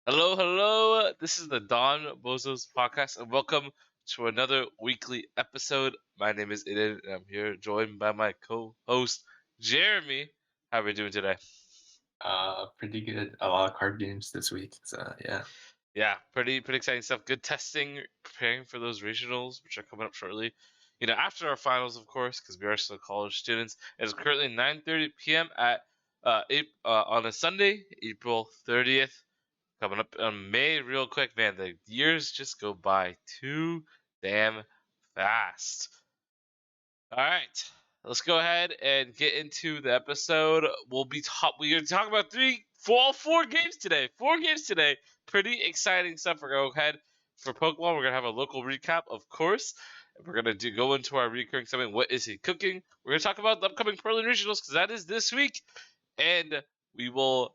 Hello, hello. This is the Donbozos podcast, and welcome to another weekly episode. My name is Iden, and I'm here joined by my co-host Jeremy. How are we doing today? Pretty good. A lot of card games this week. So yeah. Yeah, pretty exciting stuff. Good testing, preparing for those regionals, which are coming up shortly. After our finals, of course, because we are still college students. It's currently 9:30 p.m. at on a Sunday, April 30th. Coming up on May, real quick, man. The years just go by too damn fast. All right, let's go ahead and get into the episode. We're gonna talk about all four games today. Four games today. Pretty exciting stuff. We're gonna go ahead for Pokemon. We're gonna have a local recap, of course. We're gonna go into our recurring segment. What is he cooking? We're gonna talk about the upcoming Berlin regionals because that is this week, and we will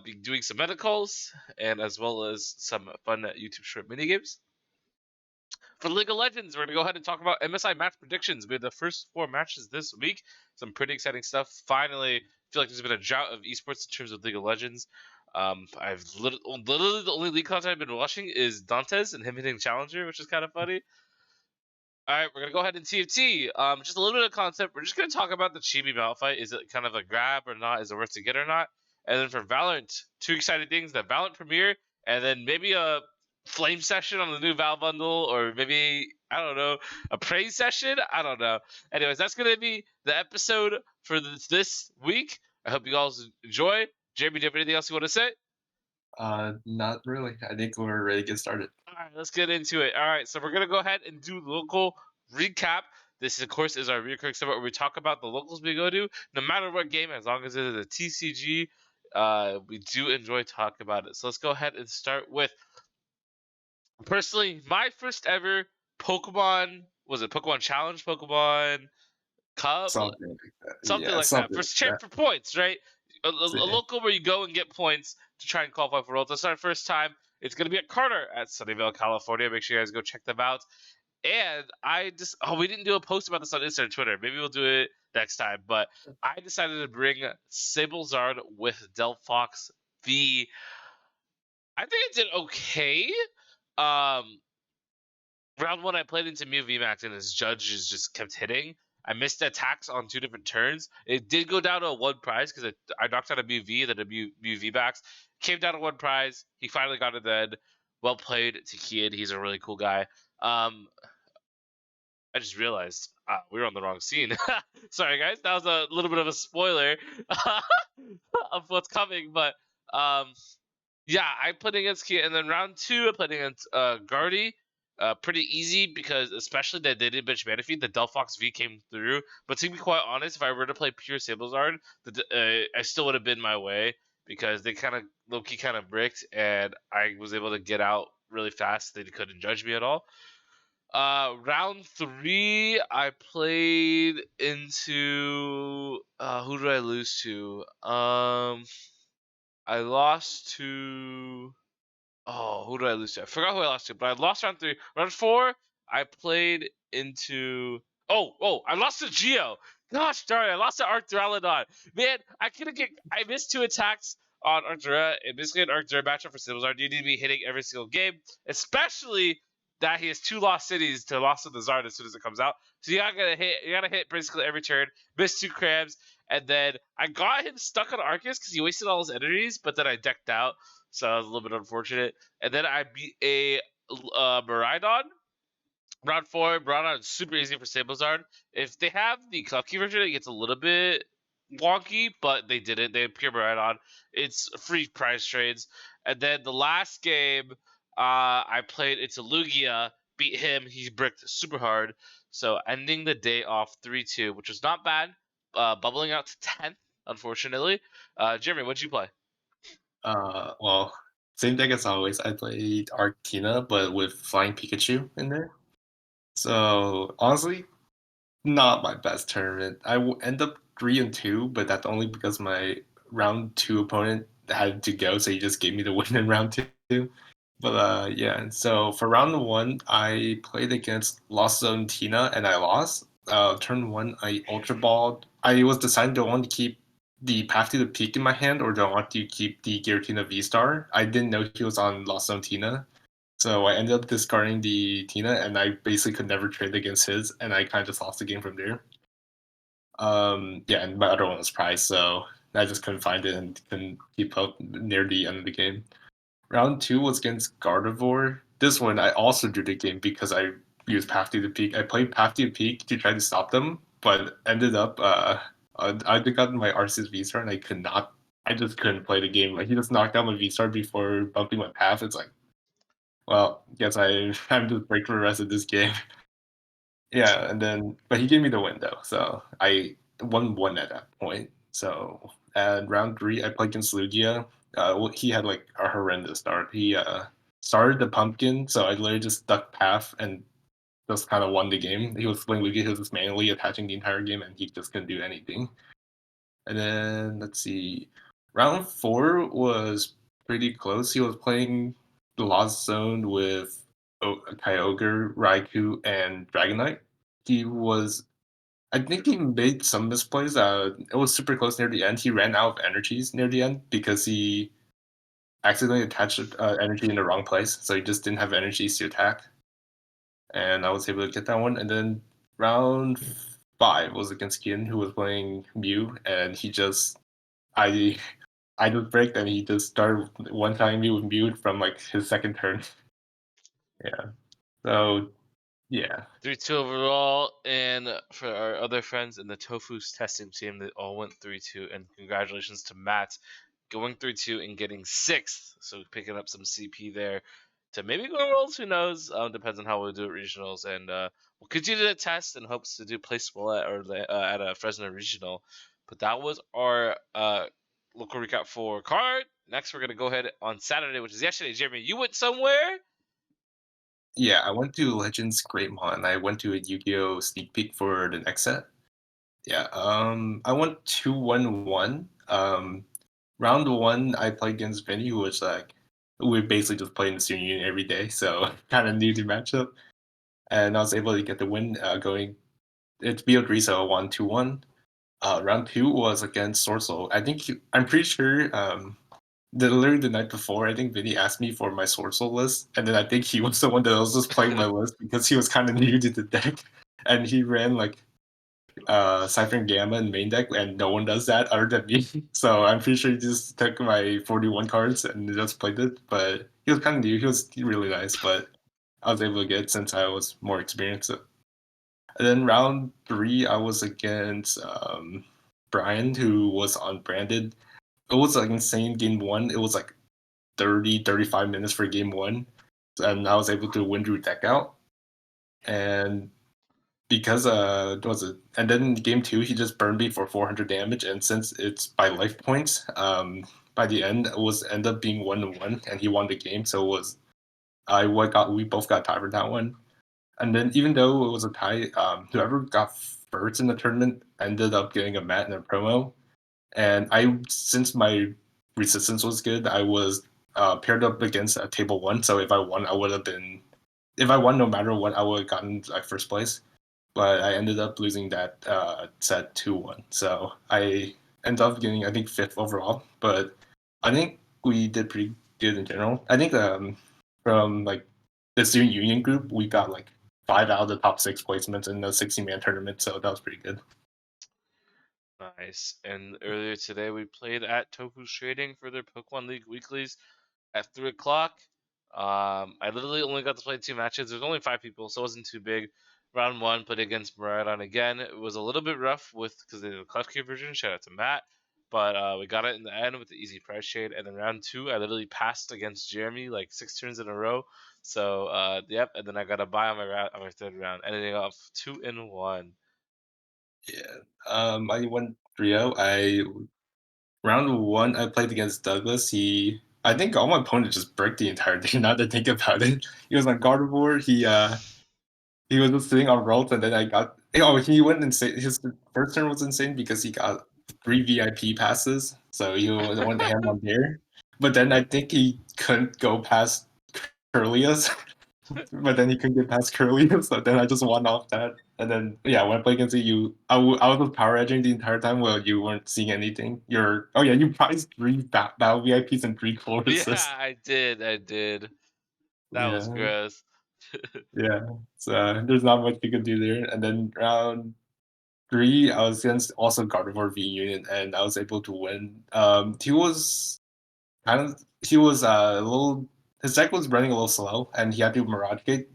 be doing some medicals and as well as some fun YouTube short mini games. For League of Legends, we're going to go ahead and talk about MSI match predictions. We had the first four matches this week. Some pretty exciting stuff. Finally, I feel like there's been a drought of esports in terms of League of Legends. I've literally the only league content I've been watching is Dantes and him hitting Challenger, which is kind of funny. All right, we're gonna go ahead and TFT. Just a little bit of concept. We're just gonna talk about the Chibi mount fight. Is it kind of a grab or not? Is it worth to get or not? And then for Valorant, two exciting things: the Valorant premiere, and then maybe a flame session on the new Val bundle, or maybe I don't know, a praise session. I don't know. Anyways, that's gonna be the episode for this week. I hope you guys enjoy. Jeremy, do you have anything else you want to say? Not really. I think we're ready to get started. All right, let's get into it. All right, so we're gonna go ahead and do local recap. This, of course, is our recurring segment where we talk about the locals we go to, no matter what game, as long as it is a TCG. We do enjoy talking about it. So let's go ahead and start with personally my first ever Pokemon. Was it Pokemon Challenge, Pokemon Cup, Something like that. something Yeah, like that? something For like that. for points, right? A Same. local where you go and get points to try and qualify for Worlds. That's our first time. It's going to be at Carter at Sunnyvale, California. Make sure you guys go check them out. And we didn't do a post about this on Instagram and Twitter. Maybe we'll do it next time. But I decided to bring Sablezard with Delphox V. I think it did okay. Um, round one, I played into Mew VMAX, and his judges just kept hitting. I missed attacks on two different turns. It did go down to one prize because I knocked out a Mew V, then a Mew VMAX. Came down to one prize. He finally got it then. Well played to Kian. He's a really cool guy. I just realized we were on the wrong scene. Sorry, guys. That was a little bit of a spoiler of what's coming. But yeah, I played against Kia, and then round two, I played against Guardy. Pretty easy because especially that they didn't bench Manaphy, the Delphox V came through. But to be quite honest, if I were to play pure Sablezard, I still would have been my way because they kind of low-key kind of bricked, and I was able to get out really fast. They couldn't judge me at all. Round three, I played into who did I lose to? I lost to who did I lose to? I forgot who I lost to, but I lost round three. Round four, I played into I lost to Geo. Gosh darn, I lost to Arcturalodon. Man, I missed two attacks on Arctura, and basically an Arctura matchup for Sablezard. You need to be hitting every single game, especially that he has two lost cities to lost to the Zard as soon as it comes out. So you gotta hit basically every turn, miss two crabs, and then I got him stuck on Arceus because he wasted all his energies, but then I decked out, so that was a little bit unfortunate. And then I beat a Miraidon. Round four, Miraidon is super easy for Sablezard. If they have the Klefki version, it gets a little bit wonky, but they did it. They had pure Miraidon. It's free prize trades. And then the last game, I played into Lugia, beat him. He bricked super hard. So ending the day off 3-2, which was not bad. Bubbling out to 10th, unfortunately. Jeremy, what'd you play? Well, same deck as always. I played Arctina, but with Flying Pikachu in there. So honestly, not my best tournament. I will end up 3-2, but that's only because my round two opponent had to go, so he just gave me the win in round two. But yeah, and so for round one, I played against Lost Zone Tina, and I lost. Turn one, I Ultra Balled. I was deciding to want to keep the Path to the Peak in my hand, or do I want to keep the Giratina V-Star? I didn't know he was on Lost Zone Tina, so I ended up discarding the Tina, and I basically could never trade against his, and I kind of just lost the game from there. Yeah, and my other one was Prize, so I just couldn't find it and couldn't keep up near the end of the game. Round 2 was against Gardevoir. This one I also drew the game because I used Path to the Peak. I played Path to the Peak to try to stop them, but ended up I got my Arceus V-Star and I just couldn't play the game. Like he just knocked out my V-Star before bumping my path. It's like, well, guess I'm just break for the rest of this game. Yeah, and then but he gave me the win though, so I won one at that point. So at round 3, I played against Lugia. He had like a horrendous start. He started the pumpkin, so I literally just stuck path and just kind of won the game. He was playing Lugia, he was just manually attaching the entire game, and he just couldn't do anything. And then let's see, round 4 was pretty close. He was playing the Lost Zone with Kyogre, Raikou, and Dragonite. He was I think he made some misplays. It was super close near the end. He ran out of energies near the end because he accidentally attached energy in the wrong place, so he just didn't have energies to attack. And I was able to get that one. And then round 5 was against Kian, who was playing Mew, and I I just bricked, and he just started one-timing me with Mew from like his second turn. Yeah. So yeah. 3-2 overall, and for our other friends in the Tofu's testing team, they all went 3-2, and congratulations to Matt going 3-2 and getting 6th, so picking up some CP there to maybe go Worlds, who knows, depends on how we'll do at Regionals, and we'll continue to test and hopes to do place well at a Fresno Regional, but that was our local recap for card. Next, we're going to go ahead on Saturday, which is yesterday. Jeremy, you went somewhere? Yeah, I went to Legends Greatmon. I went to a Yu-Gi-Oh! Sneak peek for the next set. Yeah, I went 2-1-1. Round 1, I played against Vinny, who was like, we basically just played in the student union every day, so kind of knew the matchup. And I was able to get the win going. It's BO3, so I won 2-1. Round 2 was against Sorcel. I'm pretty sure literally the night before, I think Vinny asked me for my Sorcel list, and then I think he was the one that was just playing my list because he was kind of new to the deck, and he ran like Cypher and Gamma in main deck, and no one does that other than me. So I'm pretty sure he just took my 41 cards and just played it. But he was kind of new. He was really nice, but I was able to get it since I was more experienced. And then round 3, I was against Brian, who was unbranded. It was like insane game 1. It was like 35 minutes for game 1. And I was able to win through deck out. And because what was it? And then game 2, he just burned me for 400 damage, and since it's by life points, by the end end up being 1-1, and he won the game. So it was we both got tied for that one. And then even though it was a tie, whoever got first in the tournament ended up getting a mat and a promo. And since my resistance was good, I was paired up against a table 1. So if I won, no matter what, I would have gotten like first place. But I ended up losing that set 2-1. So I ended up getting, I think, 5th overall. But I think we did pretty good in general. I think from like the student union group, we got like 5 out of the top 6 placements in the 60-man tournament. So that was pretty good. Nice. And earlier today, we played at Tofu's Trading for their Pokemon League weeklies at 3 o'clock. I literally only got to play 2 matches. There's only 5 people, so it wasn't too big. Round 1, played against Maradon again. It was a little bit rough because they did a Clutch Key version. Shout out to Matt. But we got it in the end with the easy price trade. And then round 2, I literally passed against Jeremy like 6 turns in a row. So, yep. And then I got a bye on my third round, ending off 2-1. Yeah. I went 3-0. Round 1, I played against Douglas. I think all my opponents just bricked the entire day. Now that I think about it, he was on Gardevoir. He was just sitting on rolls, and then he went insane. His first turn was insane because he got 3 VIP passes, so he went ham on there. But then I think he couldn't go past Curlius, but then he couldn't get past Curly, so then I just won off that. And then yeah, when I played against you, I was power edging the entire time while you weren't seeing anything. You prized three battle VIPs and three core Yeah, assists. I did. I did. That was Yeah, gross. yeah. So there's not much you could do there. And then round three, I was against also Gardevoir V Unit, and I was able to win. He was a little his deck was running a little slow, and he had to Mirage Gate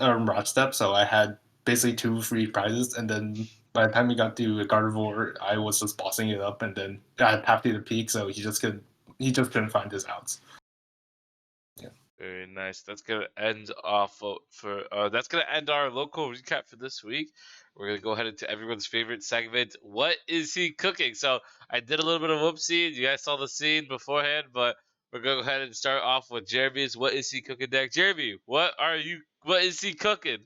Mirage Step, so I had basically two free prizes, and then by the time we got to Gardevoir, I was just bossing it up, and then I had half the peak, so he just couldn't find his outs. Yeah. Very nice. That's gonna end off that's gonna end our local recap for this week. We're gonna go ahead into everyone's favorite segment. What is he cooking? So I did a little bit of whoopsie. You guys saw the scene beforehand, but we're gonna go ahead and start off with Jeremy's "What is he cooking" deck. Jeremy, What is he cooking?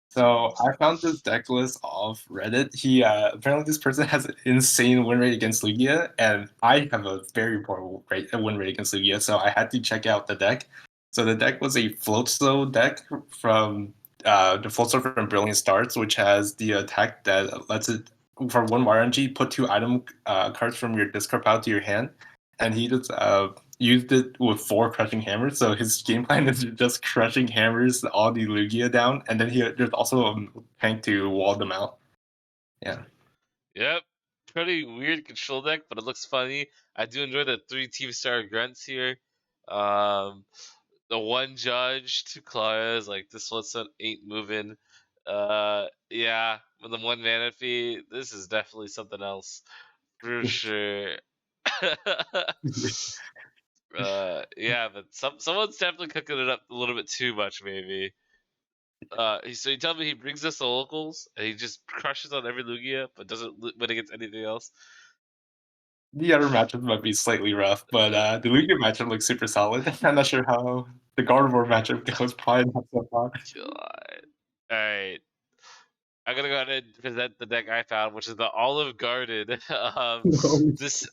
So I found this deck list off Reddit. He apparently this person has an insane win rate against Lugia, and I have a very poor win rate against Lugia, so I had to check out the deck. So the deck was a float slow deck from the float slow from Brilliant Starts, which has the attack that lets it for one RNG put two item cards from your discard pile to your hand, and he just used it with four crushing hammers. So his game plan is just crushing hammers all the Lugia down, and then there's also a tank to wall them out. Yeah. Yep. Pretty weird control deck, but it looks funny. I do enjoy the 3 team star grunts here. Um, the one judge, two Claras, like this one ain't moving. Yeah, with the one mana fee, this is definitely something else for sure. Yeah, but someone's definitely cooking it up a little bit too much, maybe. So you tell me he brings us the locals and he just crushes on every Lugia, but doesn't win against anything else. The other matchup might be slightly rough, but Uh, the Lugia matchup looks super solid. I'm not sure how the Gardevoir matchup goes. Probably not so far. God. All right. I'm gonna go ahead and present the deck I found, which is the Olive Garden. This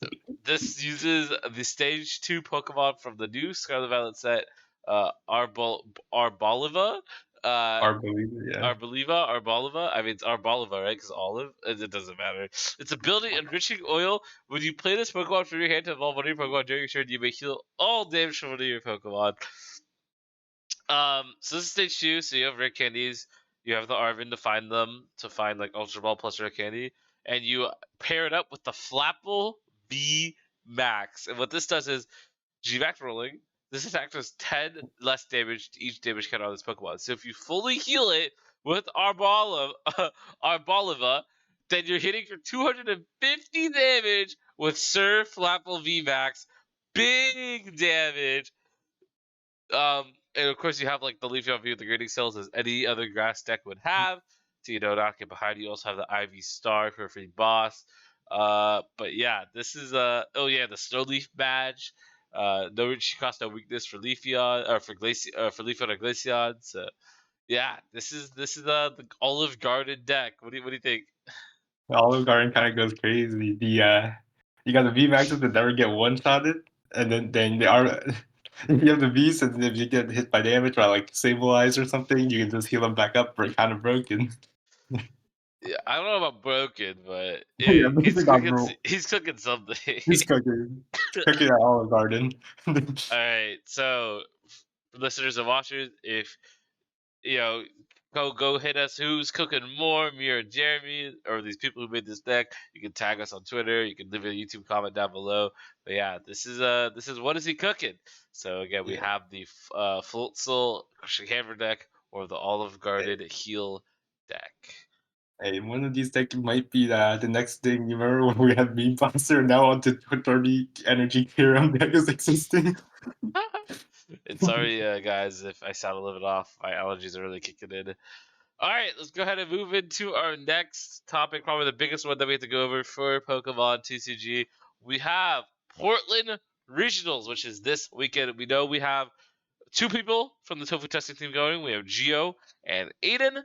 this uses the Stage 2 Pokemon from the new Scarlet Violet set, Arboliva. Uh, Our believer, yeah. Arboliva. I mean, it's Arboliva, right? Because olive. It doesn't matter. It's a building enriching oil. When you play this Pokemon from your hand to evolve one of your Pokemon during your turn, you may heal all damage from one of your Pokemon. So this is stage 2, so you have rare candies. You have the Arvin to find them, to find like Ultra Ball plus rare candy, and you pair it up with the Flapple V Max. And what this does is G Max rolling. This attack does 10 less damage to each damage counter on this Pokemon. So if you fully heal it with Arboliva, then you're hitting for 250 damage with Sir Flapple V Max. Big damage. And of course you have like the Leafy view of the grading cells as any other grass deck would have. To not get behind. You also have the Ivy Star for a free boss. But yeah, this is the Snow Leaf badge. No she costs no weakness for Leafeon or for Leafeon or Glaceon. So yeah, this is the Olive Garden deck. What do you think? Olive Garden kind of goes crazy. You got the V Maxes that never get one shotted, and then they are. You have the Vs, and if you get hit by damage by like Sableize or something, you can just heal them back up. Kind of broken. Yeah, I don't know about broken, but yeah, Yeah, but he's got cooking. bro. He's cooking something. He's cooking at Olive Garden. All right, so listeners and watchers, if you know, go hit us. Who's cooking more, me or Jeremy, or these people who made this deck? You can tag us on Twitter. You can leave a YouTube comment down below. But yeah, this is what is he cooking? So again, we Yeah. have the Floatzel Crushing Hammer deck or the Olive Hey, Garden Heal deck. hey, one of these decks might be the next thing. You remember when we had Meme Monster? Now on to 30 Energy Serum deck is existing. And sorry, guys, if I sound a little bit off. My allergies are really kicking in. All right, let's go ahead and move into our next topic, probably the biggest one that we have to go over for Pokemon TCG. We have Portland Regionals, which is this weekend. We know we have two people from the Tofu testing team going. We have Gio and Aiden.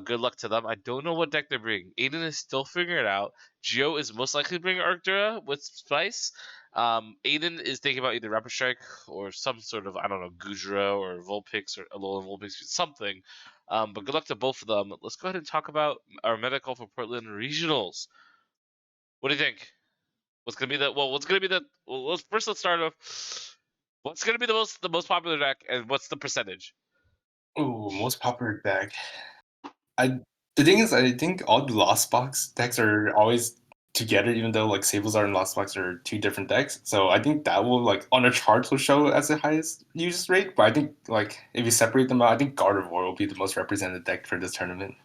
Good luck to them. I don't know what deck they're bringing. Aiden is still figuring it out. Gio is most likely bringing Arctura with Spice. Aiden is thinking about either Rapid Strike or some sort of, I don't know, Gujra or Vulpix or Alolan Vulpix, something. But good luck to both of them. Let's go ahead and talk about our medical for Portland regionals. What do you think? What's gonna be the well? What's gonna be the well? Let's start off. What's gonna be the most popular deck, and what's the percentage? Ooh, most popular deck. I the thing is, I think all the Lost Box decks are always together, even though like Sablezard and Lost Box are two different decks. So I think that will like on the charts will show as the highest use rate. But I think like if you separate them out, I think Gardevoir will be the most represented deck for this tournament.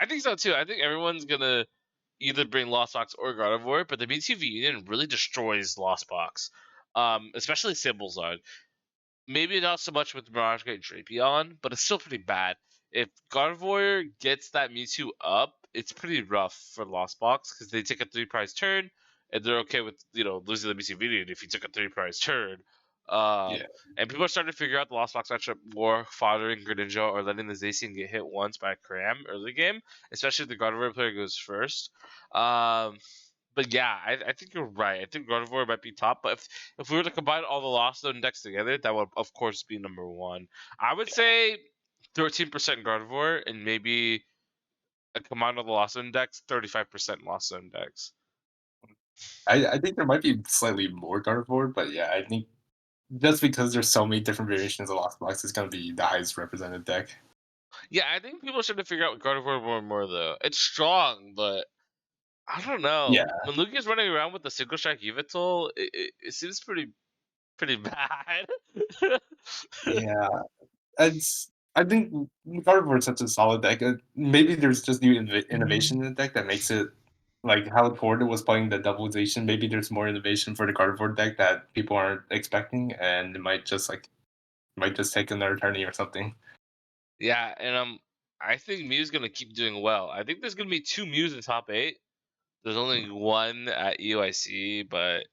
I think so too. I think everyone's gonna either bring Lost Box or Gardevoir, but the Mewtwo V Union really destroys Lost Box, especially Sablezard. Maybe not so much with Mirage Gate Drapion, but it's still pretty bad. If Gardevoir gets that Mewtwo up, it's pretty rough for Lost Box because they take a 3 prize turn, and they're okay with losing the Mewtwo Viridian if you took a 3 prize turn. Yeah, And people are starting to figure out the Lost Box matchup more, foddering Greninja or letting the Zacian get hit once by Cram early game, especially if the Gardevoir player goes first. But yeah, I think you're right. I think Gardevoir might be top, but if we were to combine all the Lost Zone decks together, that would of course be number one. I would say 13% Gardevoir and maybe a combine all the Lost Zone decks, 35% Lost Zone decks. I think there might be slightly more Gardevoir, but yeah, I think just because there's so many different variations of Lost Box, it's gonna be the highest represented deck. Yeah, I think people should figure out Gardevoir more and more though. It's strong, but I don't know. Yeah, When Lugia's running around with the single strike Yveltal, it seems pretty bad. yeah. It's I think Gardevoir is such a solid deck. Maybe there's just new innovation in the deck that makes it like how Torda was playing the doubleization. Maybe there's more innovation for the Gardevoir deck that people aren't expecting, and it might just take another tourney or something. Yeah, and I think Mew's gonna keep doing well. I think there's gonna be 2 Mews in top 8. There's only one at EOIC, but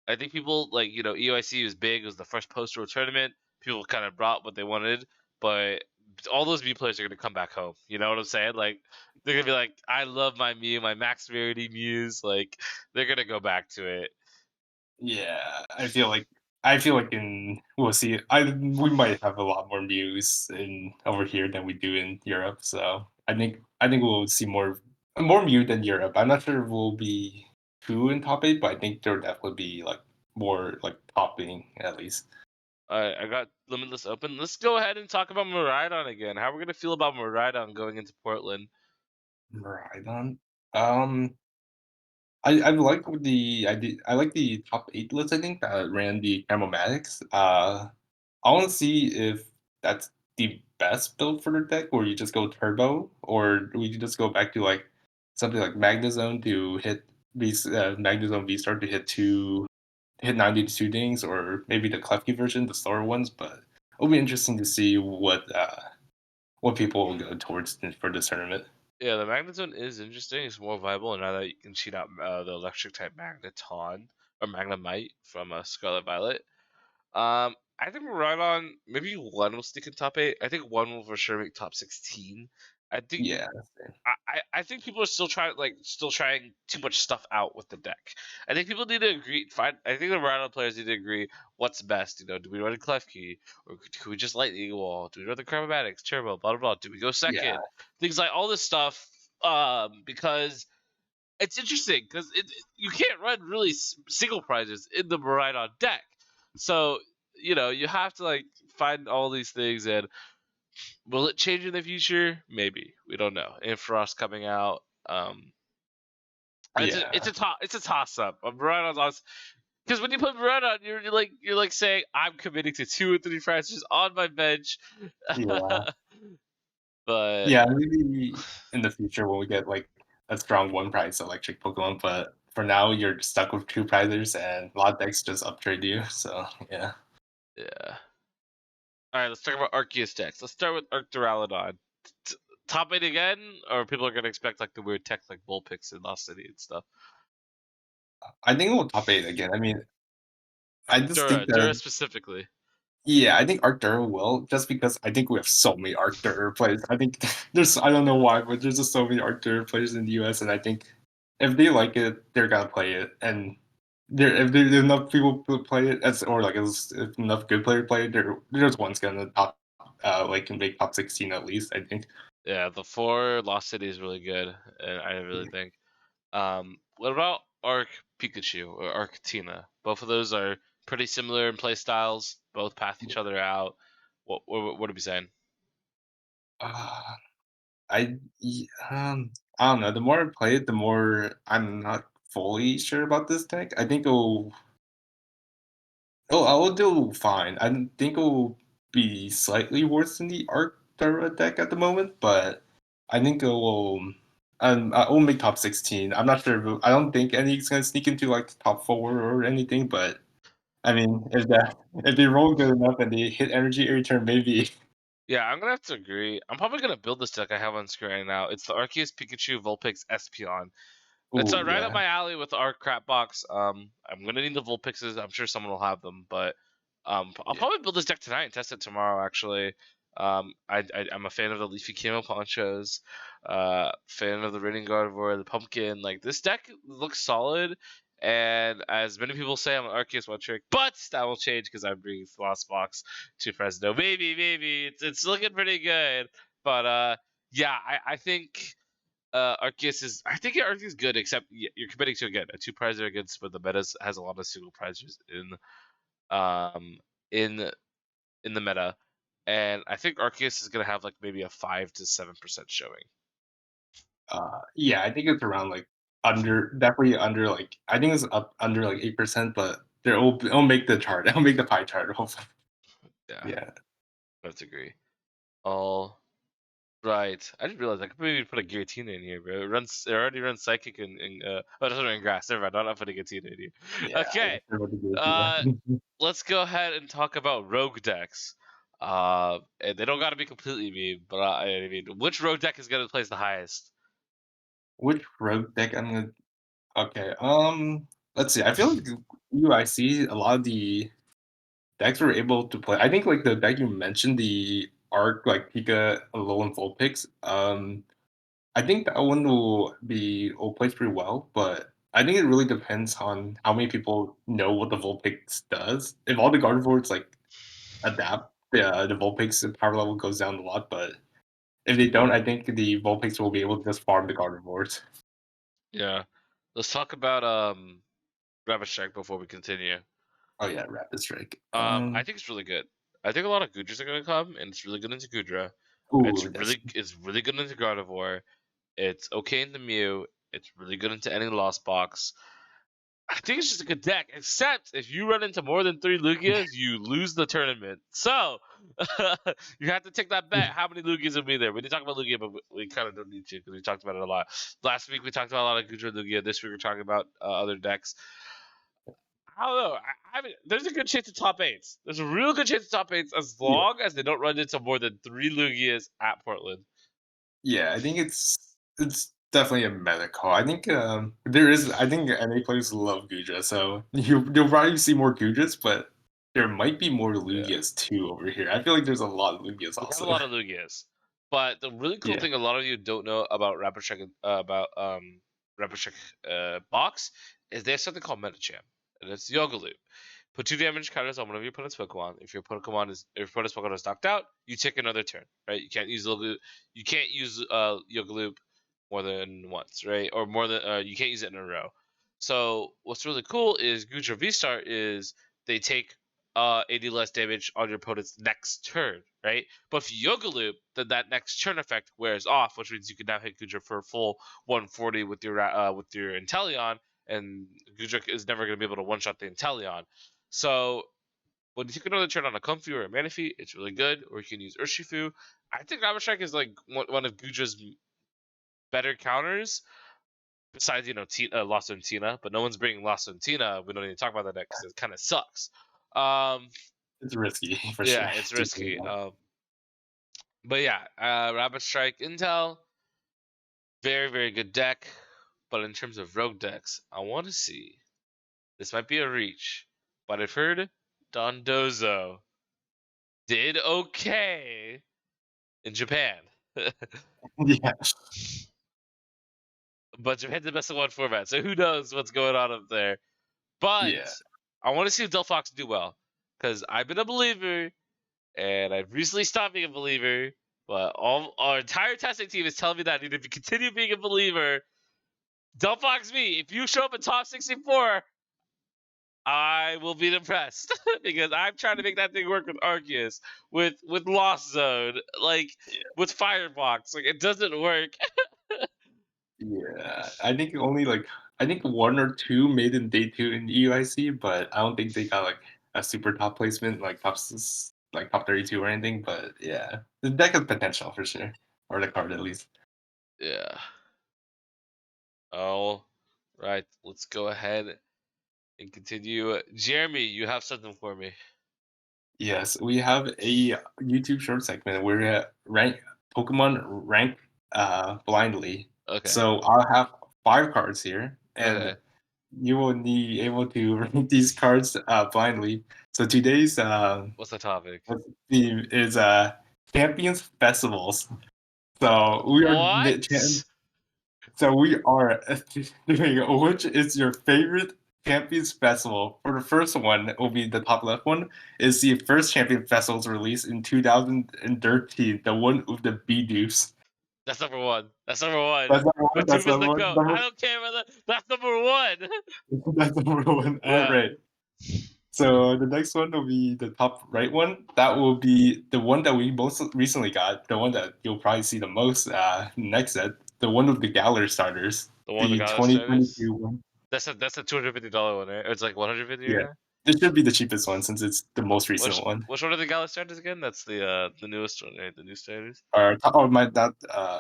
I think people like EOIC was big. It was the first post-road tournament. People kind of brought what they wanted, but all those Mew players are gonna come back home. You know what I'm saying? Like they're gonna be like, I love my Mew, my max rarity Mews. Like they're gonna go back to it. Yeah, I feel like in we'll see. We might have a lot more Mews in over here than we do in Europe. So I think we'll see more Mew than Europe. I'm not sure we'll be two in top eight, but I think there'll definitely be like more like topping at least. I got Limitless open. Let's go ahead and talk about Miraidon again. How are we gonna feel about Miraidon going into Portland? Right. Um, I like I like the top eight list. I think that ran the Camomatics. I want to see if that's the best build for the deck, or you just go turbo, or we could just go back to like something like Magnezone to hit Magnezone V Star to hit 92 dings, or maybe the Klefki version, the slower ones. But it'll be interesting to see what people will go towards for this tournament. Yeah, the Magneton is interesting. It's more viable and now that you can cheat out the electric type Magneton or Magnemite from Scarlet Violet. I think we're right on. Maybe one will stick in top 8. I think one will for sure make top 16. I think Yeah, I think people are still trying too much stuff out with the deck. I think people need to agree. I think the Rhino players need to agree what's best. Do we run a Klefki or could we just lightning wall? Do we run the Chromatics, Turbo, blah blah blah? Do we go yeah, second? Things like all this stuff. Because it's interesting because you can't run really single prizes in the Rhino deck. So you have to like find all these things and will it change in the future? Maybe we don't know. Infrost coming out. It's yeah, a toss up. Verona's because when you put Verona, you're like saying I'm committing to 2 or 3 prizes on my bench. yeah. But Yeah, maybe in the future when we get like a strong one prize electric Pokemon, but for now you're stuck with two prizes and a lot of decks just uptrade you. So yeah. yeah. All right, let's talk about Arceus decks. Let's start with Arcturalodon. Top 8 again, or people are gonna expect like the weird tech like Bullpix and Lost City and stuff. I think we'll top eight again. I mean, I just think Dura that specifically. yeah, I think Arctura will just because I think we have so many Arctura players. I think there's I don't know why, but there's just so many Arctura players in the US and I think if they like it, they're gonna play it. And if there's enough people who play it, as or like as if enough good players play it, there's one's gonna top like can make top 16 at least. I think. Yeah, the 4 Lost City is really good, and I really think. What about Arc Pikachu or Arc Tina? Both of those are pretty similar in play styles. Both path each other out. What are we saying? Uh, I don't know. The more I play it, the more I'm not fully sure about this deck. I think I'll do fine. I think it'll be slightly worse than the Arc Dara deck at the moment, but I think it will. I will make top 16. I'm not sure. I don't think any's gonna sneak into like top 4 or anything. But I mean, if they roll good enough and they hit energy every turn, maybe. Yeah, I'm gonna have to agree. I'm probably gonna build this deck I have on screen right now. It's the Arceus Pikachu Vulpix Espeon. It's Oh right up yeah, my alley with our crap box. I'm gonna need the Vulpixes. I'm sure someone will have them, but I'll yeah. probably build this deck tonight and test it tomorrow. Actually, I'm a fan of the Leafy Camo ponchos. Fan of the Raining Gardevoir, the Pumpkin. Like this deck looks solid, and as many people say, I'm an Arceus one trick, but that will change because I'm bringing Lost Box to Fresno. Maybe it's looking pretty good, but yeah, I think. Arceus is. I think Arceus is good, except you're committing to again a 2 prizer against, but the meta has a lot of single prizers um in in the meta, and I think Arceus is gonna have like maybe a 5 to 7% showing. Yeah, I think it's around like under definitely under like I think it's up under like 8%, but it'll make the chart. It'll make the pie chart. Hopefully. Yeah, Yeah. I have to agree. All right, I didn't realize I could maybe put a Giratina in here, bro. It already runs Psychic and oh, it doesn't run Grass. Never mind, I'm not putting a Tina in here. Yeah, I'm Okay, not sure what to do with uh, you. let's go ahead and talk about rogue decks. And they don't got to be completely mean, but I mean, which rogue deck is going to place the highest? Which rogue deck I'm gonna okay, let's see. I feel like I see a lot of the decks were able to play. I think like the deck you mentioned, the Arc like Pika Alolan Vulpix. I think that one will play pretty well, but I think it really depends on how many people know what the Vulpix does. If all the Gardevoirs like adapt, the Vulpix power level goes down a lot. But if they don't, I think the Vulpix will be able to just farm the Gardevoirs. Yeah, let's talk about Rabbit Strike before we continue. Oh yeah, Rapid Strike. I think it's really good. I think a lot of Gudras are going to come, and it's really good into Gudra. Ooh, that's It's really good into Gardevoir. It's okay into Mew. It's really good into any Lost Box. I think it's just a good deck, except if you run into more than 3 Lugias, you lose the tournament. So you have to take that bet. How many Lugias will be there? We didn't talk about Lugia, but we kind of don't need to because we talked about it a lot. Last week we talked about a lot of Gudra Lugia. This week we're talking about other decks. I don't know. I mean, there's a good chance of top eights. There's a real good chance of top eights as yeah. long as they don't run into more than 3 Lugias at Portland. Yeah, I think it's definitely a meta call. I think there is. I think NA players love Gudra, so you'll probably see more Gudras, but there might be more Yeah. Lugias too over here. I feel like there's a lot of Lugias We have a also. lot of Lugias, but the really cool Yeah, thing a lot of you don't know about Rapid Check box is they have something called Metacham, and it's Yoga Loop. Put 2 damage counters on one of your opponent's Pokemon. If your opponent's Pokemon is knocked out, you take another turn. Right? You can't use Yoga Loop more than once, right? Or more than you can't use it in a row. So what's really cool is Guja V Star is they take 80 less damage on your opponent's next turn, right? But if you Yoga Loop, then that next turn effect wears off, which means you can now hit Guja for a full 140 with your Inteleon, and Guja is never going to be able to one shot the Inteleon. So when you take another turn on a Comfy or a Manaphy, it's really good. Or you can use Urshifu. I think Rabbit Strike is like one of Guja's better counters. Besides, Lost and Tina, but no one's bringing Lost and Tina. We don't need to talk about that because it kind of sucks. Um, it's risky for sure. yeah, it's to do risky. that. But yeah, Rabbit Strike Intel, very very good deck. But in terms of rogue decks, I want to see. This might be a reach, but I've heard Dondozo did okay in Japan. Yeah, But Japan's the best of one format, so who knows what's going on up there. But Yeah. I want to see Delphox do well because I've been a believer, and I've recently stopped being a believer. But all our entire testing team is telling me that I need to continue being a believer. Delphox V, if you show up in top 64, I will be impressed because I'm trying to make that thing work with Arceus, with Lost Zone, like with Firebox. Like it doesn't work. Yeah, I think one or two made in day two in EUIC, but I don't think they got like a super top placement, like like top 32 or anything. But yeah, the deck has potential for sure, or the card at least. Yeah. All right, let's go ahead and continue. Jeremy, you have something for me. Yes, we have a YouTube short segment where we rank Pokemon rank blindly. Okay. So I'll have 5 cards here, Okay. and you will be able to rank these cards blindly. So today's What's the topic? theme is champions festivals. So What? we are doing which is your favorite champions festival. For the first one, it will be the top left one. Is the first champion festivals released in 2013, the one with the Bidoof. That's number one. That's number one. That's number one. That's Bidoof is the number one. goat. I don't care about that. That's number one. That's number one. All Yeah. right. So the next one will be the top right one. That will be the one that we most recently got. The one that you'll probably see the most next set. The one with the Galar starters. The one The that got us starters. 2022 one. That's a $250 one, right? Or it's like 150 Yeah. right now. This should be the cheapest one since it's the most recent one. Which one are the Gala starters again? That's the newest one, right? The new starters. Oh my that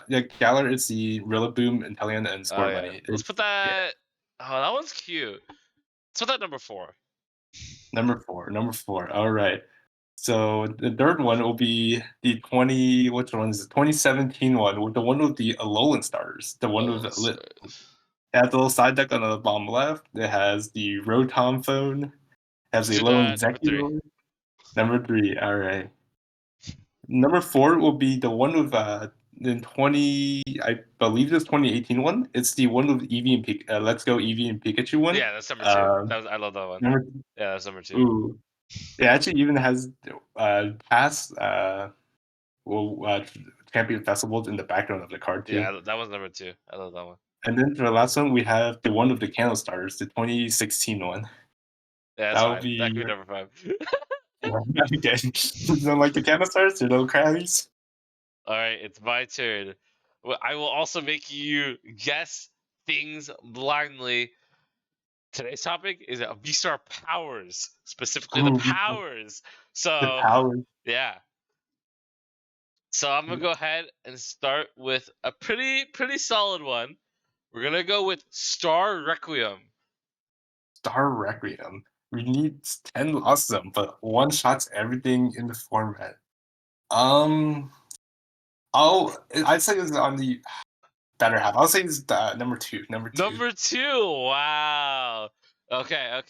yeah, Galar is the Rillaboom, Inteleon, and Oh Squirt yeah. Money. Let's put that. Oh, that one's cute. Let's put that number 4. Number four. Number four. All right. So the third one will be the which one is it? 2017 one with the one with the Alolan starters. The one with the it has a little side deck on the bottom left. It has the Rotom phone. Has the Do Alolan that. Number 3. Zekilor. Number 3. All right. Number 4 will be the one with in 20, I believe it's 2018 one. It's the one with Eevee and Let's Go Eevee and Pikachu one. Yeah, that's number 2. I love that one. Yeah, that's number 2. Ooh, it actually even has past champion festivals in the background of the card too. Yeah, that was number 2. I love that one. And then for the last one, we have the one with the candle starters, the 2016 one. Yeah, that's That would fine. be That could be number 5. okay. You don't like the candle starters? Your little crabbies? All right, it's my turn. I will also make you guess things blindly. Today's topic is V-Star powers, specifically the Ooh, powers. So the power. yeah. So I'm gonna go ahead and start with a pretty solid one. We're gonna go with Star Requiem. Star Requiem. We need 10 lost them, but one shots everything in the format. I'd say it's on the better half. I'll say it's number 2. Number 2. Number 2. Wow. Okay.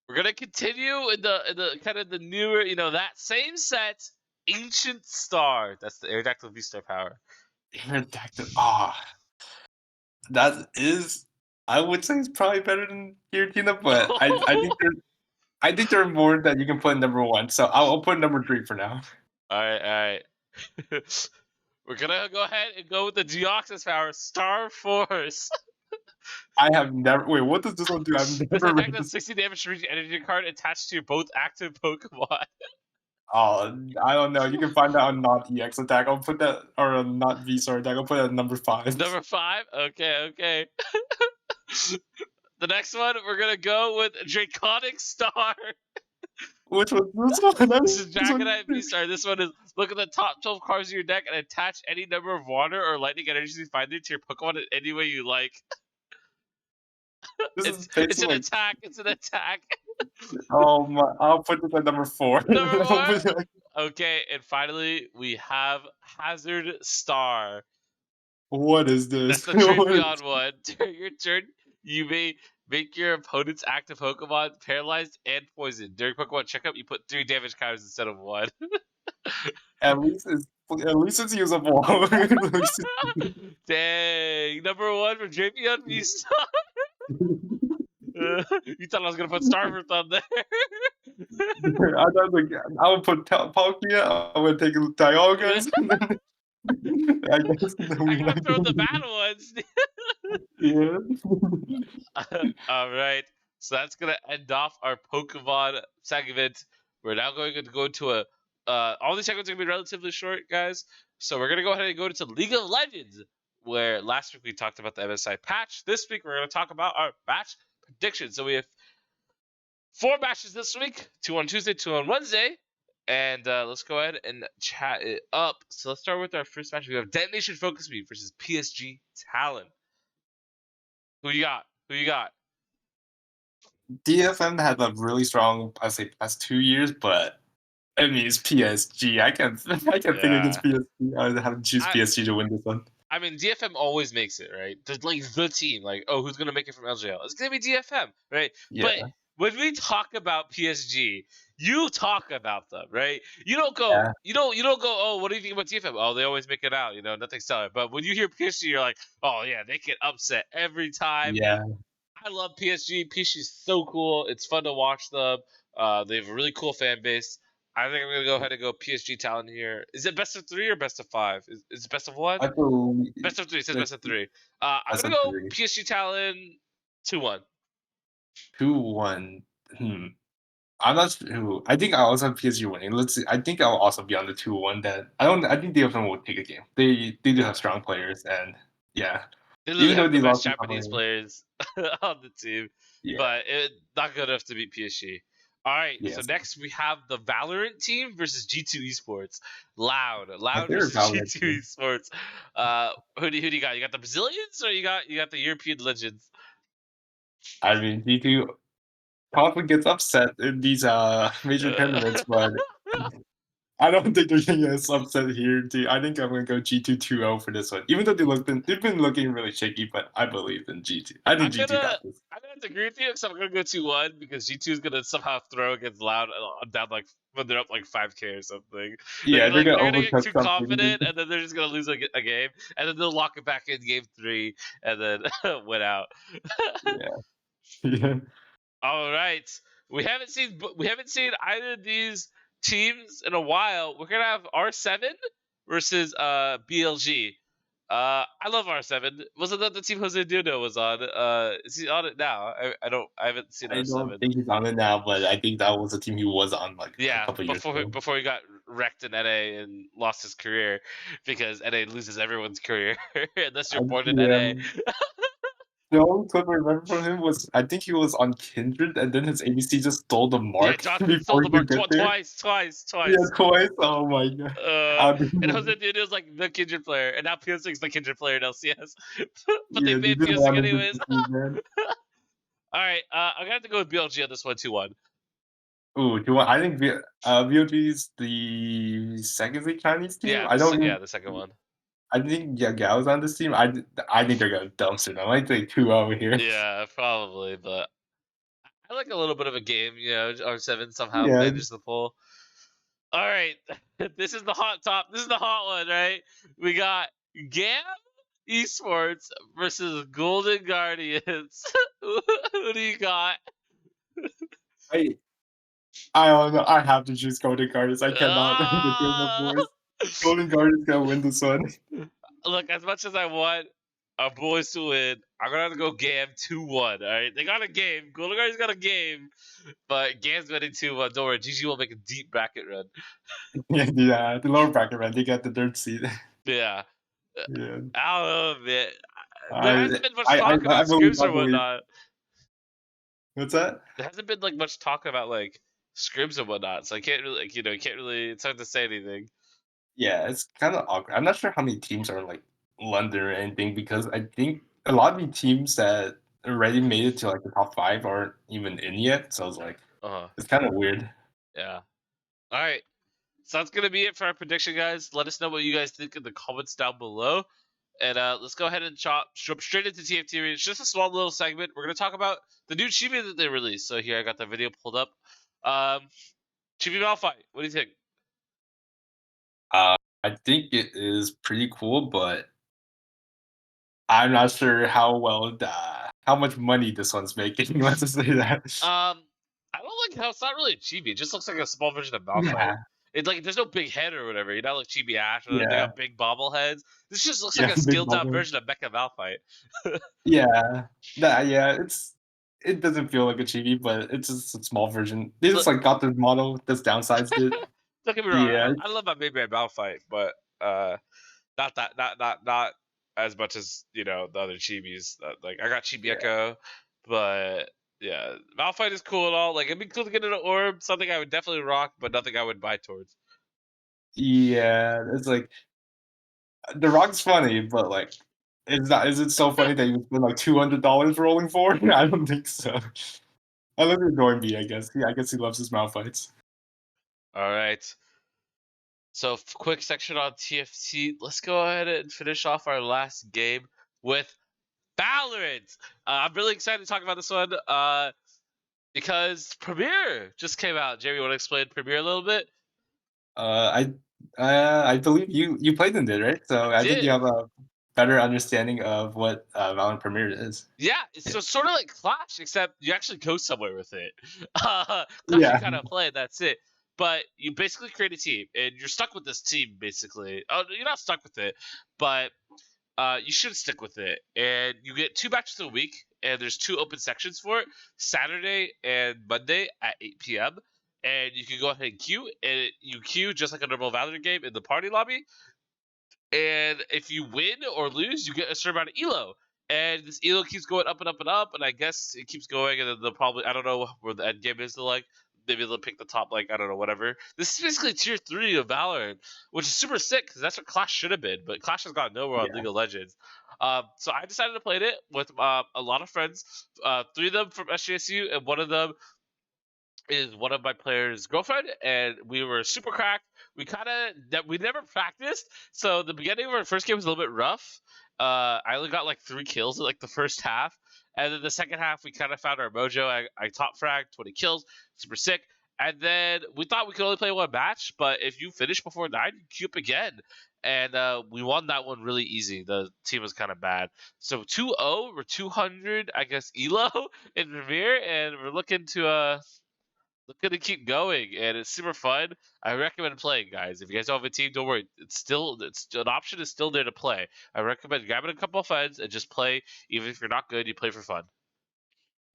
We're gonna continue in the kind of the newer, that same set, Ancient Star. That's the Aerodactyl V-Star power. Aerodactyl. That is. I would say it's probably better than Giratina, but I think there are more that you can put in number 1. So I'll put number 3 for now. All right. We're gonna go ahead and go with the Deoxys power, Star Force. I have never. Wait, what does this one do? I've This never attack read does this. 60 damage to each energy card attached to both active Pokemon. Oh, I don't know. You can find that on not EX attack. I'll put that, or not V-Star attack. I'll put that at number 5. Number 5? Okay. The next one, we're gonna go with Draconic Star. Which was this one? This is Dragonite V-Star. This one is look at the top 12 cards of your deck and attach any number of water or lightning energies you find to your Pokemon in any way you like. It's an attack. It's an attack. Oh my! I'll put this at number 4. Number 4? Okay, and finally we have Hazard Star. What is this? That's the Trapeon one. During your turn, you may make your opponent's active Pokemon paralyzed and poisoned. During Pokemon checkup, you put 3 damage counters instead of 1. At least it's usable. Dang. Number 1 for Trapeon V-Star. You thought I was gonna put Starfruit on there. I thought like I would put Palkia. I would take Dialgas, and then I guess then I we gotta like throw the bad ones. yeah. All right. So that's gonna end off our Pokemon segment. We're now going to go into a. All these segments are gonna be relatively short, guys. So we're gonna go ahead and go into League of Legends, where last week we talked about the MSI patch. This week we're gonna talk about our match predictions. So we have 4 matches this week: 2 on Tuesday, 2 on Wednesday. And let's go ahead and chat it up. So let's start with our first match. We have Detonation Focus Me versus PSG Talon. Who you got? Who you got? DFM had a really strong, I say, past 2 years, but I mean it's PSG. I can't think Yeah. against PSG. I would have to choose I, PSG to win this one. I mean, DFM always makes it, right? There's like the team, like, oh, who's gonna make it from LGL? It's gonna be DFM, right? Yeah, But when we talk about PSG, you talk about them, right? You don't go, yeah, you don't go, oh, what do you think about DFM? Oh, they always make it out, nothing stellar. But when you hear PSG, you're like, oh yeah, they get upset every time. yeah. I love PSG. PSG's so cool. It's fun to watch them. They have a really cool fan base. I think I'm gonna go ahead and go PSG Talon here. Is it best of 3 or best of 5? Is it best of 1? I believe Best of 3. It says it's best of 3. I'm best gonna of go three. PSG Talon 2-1. 2-1. I'm not sure who. I think I also have PSG winning. Let's see. I think I'll also be on the 2-1. That I don't. I think DFM will take a game. They do have Yeah. strong players, and yeah. They literally Even though have the they best lost a couple, Japanese players on the team, yeah, but not good enough to beat PSG. All right, so yes. next we have the Valorant team versus G2 Esports. My Loud favorite versus Valorant G2 team. Esports. Who do you got? You got the Brazilians or you got the European legends? I mean, G2 probably gets upset in these major tournaments, but I don't think they're gonna get upset here. Too. I think I'm gonna go G2 2-0 for this one. Even though they've been looking really shaky, but I believe in G2. I think I'm G2 gonna got this. I'm gonna have to agree with you because I'm gonna go 2-1 because G2 is gonna somehow throw against Loud down like when they're up like 5K or something. Yeah, they're gonna They're gonna get overcook too something. confident and then they're just gonna lose a game and then they'll lock it back in game 3 and then win out. Yeah, yeah. All right, we haven't seen either of these teams in a while. We're gonna have R7 versus BLG. I love R7. Wasn't that the team Jose Duno was on? Is he on it now? I haven't seen I don't R7. think he's on it now, but I think that was a team he was on like a Yeah, couple years before ago. before he got wrecked in NA and lost his career because NA loses everyone's career unless you're born in NA. Yeah, the only clip I remember from him was I think he was on Kindred, and then his ABC just stole the Yeah, mark Johnson stole before the he could mark get there. Yeah, twice. twice. Oh my god. Uh, I and didn't, Jose Duno was like the Kindred player, and now PS6 is the Kindred player in LCS. But they yeah, they banned didn't PS6 want him anyways. to see, man. All right, I'm gonna have to go with BLG on this one, 2-1. Ooh, do you want? I think VOG is the second league Chinese team. Yeah, I don't. the second one. I think yeah, Gao's on this team. I think they're gonna dumpster them. I think 2 over here. Yeah, probably, but I like a little bit of a game. R7 somehow Yeah, manages the pull. All right, this is the hot top. This is the hot one, right? We got GAM Esports versus Golden Guardians. Who do you got? I I don't know. I have to choose Golden Guardians. I cannot between the Ah! boys. Golden Guardians gonna win this one. Look, as much as I want our boys to win, I'm gonna have to go GAM 2-1. All right, they got a game. Golden Guardians got a game, but GAM's winning 2-1. Don't worry, GG will make a deep bracket run. Yeah, the lower bracket, man. They got the dirt seat. Yeah. Yeah, I don't know, man. There I hasn't been much talk I about believe. scrims or whatnot. What's that? There hasn't been like much talk about like scrims and whatnot, so I can't really can't really. It's hard to say anything. Yeah, it's kind of awkward. I'm not sure how many teams are in like London or anything because I think a lot of the teams that already made it to like the top 5 aren't even in yet. So it's like Uh huh. it's kind of weird. Yeah. All right. So that's gonna be it for our prediction, guys. Let us know what you guys think in the comments down below. And let's go ahead and jump straight into TFT. It's just a small little segment. We're gonna talk about the new chibi that they released. So here I got the video pulled up. Chibi Malphite. What do you think? I think it is pretty cool, but I'm not sure how well how much money this one's making. Let's just say that. I don't like how it's not really a chibi. It just looks like a small version of Malphite. Yeah, It's like there's no big head or whatever. You know, like Chibi Ash, or they yeah, got big bobbleheads. This just looks like yeah. a Big scaled down bubble. version of Mecha Malphite. Yeah, that yeah. It doesn't feel like a chibi, but it's just a small version. They just Look, like got the model, just downsized it. don't get me wrong. Yeah, I love my baby Malphite, but not that, not as much as the other chibis. Like I got Chibi yeah, Echo, but yeah, Malphite is cool and all. Like it'd be cool to get an orb, something I would definitely rock, but nothing I would buy towards. yeah. It's like the rock's funny, but like, it's not. Is it so funny that you spend like $200 rolling for it? I don't think so. I love your Dornby, I guess. Yeah, I guess he loves his mouth fights. All right. So, quick section on TFT. Let's go ahead and finish off our last game with Valorant. I'm really excited to talk about this one because Premiere just came out. Jerry, you want to explain Premiere a little bit? Uh, I believe you played in it, right? So I think you Did. have a better understanding of what Valorant Premiere is. Yeah, it's Yeah. so sort of like Clash, except you actually go somewhere with it. Clash, you Yeah. kind of play, that's it. But you basically create a team, and you're stuck with this team, basically. Oh, you're not stuck with it, but you should stick with it. And you get 2 matches a week, and there's 2 open sections for it, Saturday and Monday at 8 p.m. And you can go ahead and queue, and you queue just like a normal Valorant game in the party lobby. And if you win or lose, you get a certain amount of elo. And this elo keeps going up and up and up, and I guess it keeps going, and then they'll probably, I don't know where the end game is, like maybe they'll pick the top, like I don't know, whatever. This is basically tier 3 of Valorant, which is super sick because that's what Clash should have been, but Clash has got nowhere on Yeah. League of Legends. So I decided to play it with a lot of friends, 3 of them from SJSU, and one of them is one of my players' girlfriend, and we were super cracked. We never practiced, so the beginning of our first game was a little bit rough. I only got like 3 kills in like the first half, and then the second half we kind of found our mojo. I top fragged 20 kills, super sick. And then we thought we could only play 1 match, but if you finish before 9, you queue up again. And we won that one really easy. The team was kind of bad. So 2-0, we're 200, I guess, elo in Premier, and we're looking to keep going, and it's super fun. I recommend playing, guys. If you guys don't have a team, don't worry. It's an option is still there to play. I recommend grabbing a couple of friends and just play. Even if you're not good, you play for fun.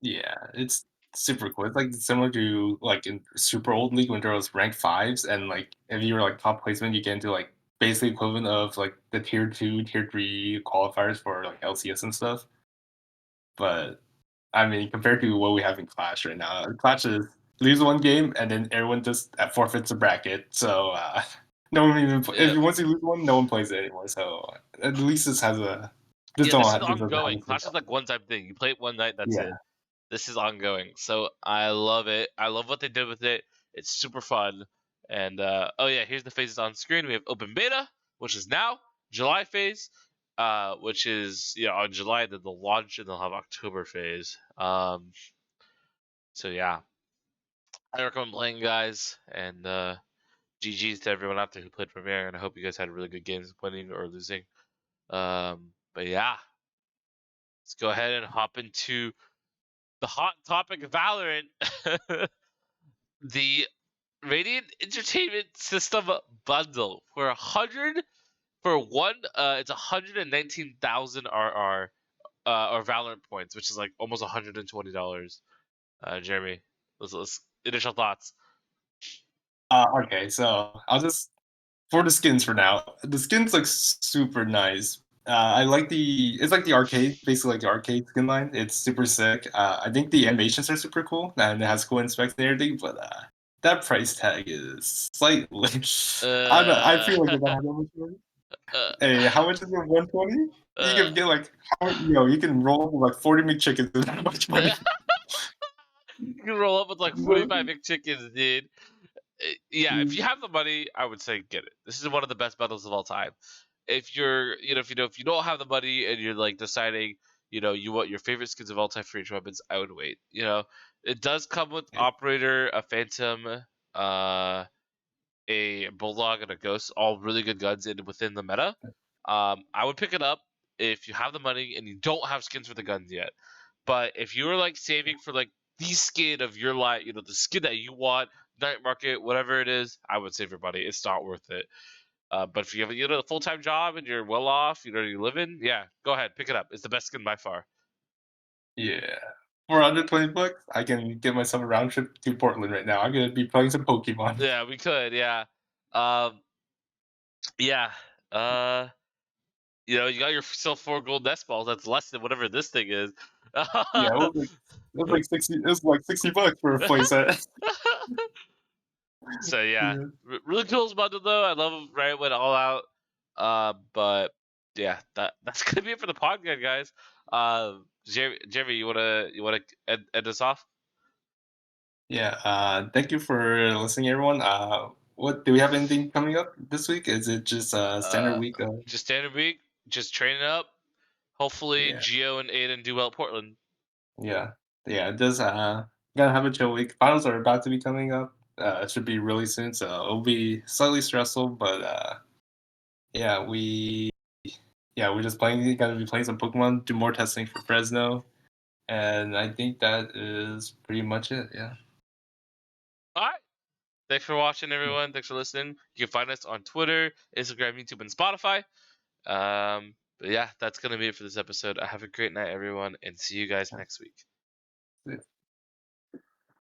Yeah, it's super cool. It's like similar to like in super old league when there was ranked fives, and like if you were like top placement, you get into like basically equivalent of like the tier two, tier three qualifiers for like LCS and stuff. But I mean, compared to what we have in Clash right now, Clash is lose one game and then everyone just forfeits a bracket. So no one even if Yeah, you once you lose one, no one plays it anymore. So at least this has a this yeah. don't This is have, this doesn't have ongoing. the same Clash is problem. like one-time thing. You play it one night, that's it. Yeah, This is ongoing, so I love it. I love what they did with it. It's super fun. And oh yeah, here's the phases on screen. We have open beta, which is now July phase, which is on July, then they'll launch, and they'll have October phase. So yeah, I recommend playing, guys, and GG's to everyone out there who played Premiere, and I hope you guys had really good games, winning or losing. But yeah, let's go ahead and hop into the hot topic of Valorant. The Radiant Entertainment System bundle for 100 for one. It's 119,000 RR or Valorant points, which is like almost $120. Jeremy, let's initial thoughts. okay, so I'll just for the skins for now. The skins look super nice. I like it's like the arcade, basically like the arcade skin line. It's super sick. I think the animations are super cool and it has cool inspects and everything, but that price tag is slightly. I don't know. I Uh, feel like if I had that much money. uh, Hey, how much is it? 120? You uh, can get like you can roll like 40 McChickens with that much money. you can roll up with like 45 McChickens, dude. Yeah, if you have the money, I would say get it. This is one of the best bundles of all time. If you're, if you don't have the money and you're like deciding, you want your favorite skins of all time for each weapons, I would wait. It does come with Operator, a Phantom, a Bulldog, and a Ghost, all really good guns within the meta. I would pick it up if you have the money and you don't have skins for the guns yet. But if you're like saving for like the skin of your life, the skin that you want, night market, whatever it is, I would save your money. It's not worth it. But if you have a full time job and you're well off, you live in, yeah, go ahead, pick it up. It's the best skin by far. Yeah. For $120, I can get myself a round trip to Portland right now. I'm gonna be playing some Pokemon. Yeah, we could. Yeah. Um. Yeah. Uh. You got yourself 4 gold nest balls. That's less than whatever this thing is. Yeah, it was like $60 for a playset. So yeah, Yeah. really cool bundle though. I love him. Right, went all out. But yeah, that's gonna be it for the podcast, guys. Jeremy, you wanna end us off? Yeah, thank you for listening, everyone. What do we have anything coming up this week? Is it just a standard Uh, week of just standard week. Just training up. Hopefully, yeah, Geo and Aiden do well at Portland. yeah, yeah, just gonna have a chill week. Finals are about to be coming up. It should be really soon, so it'll be slightly stressful, but yeah, we're just gonna be playing some Pokemon, do more testing for Fresno, and I think that is pretty much it. Yeah. All right. Thanks for watching, everyone. Thanks for listening. You can find us on Twitter, Instagram, YouTube, and Spotify. But yeah, that's gonna be it for this episode. Have a great night, everyone, and see you guys next week. Yeah.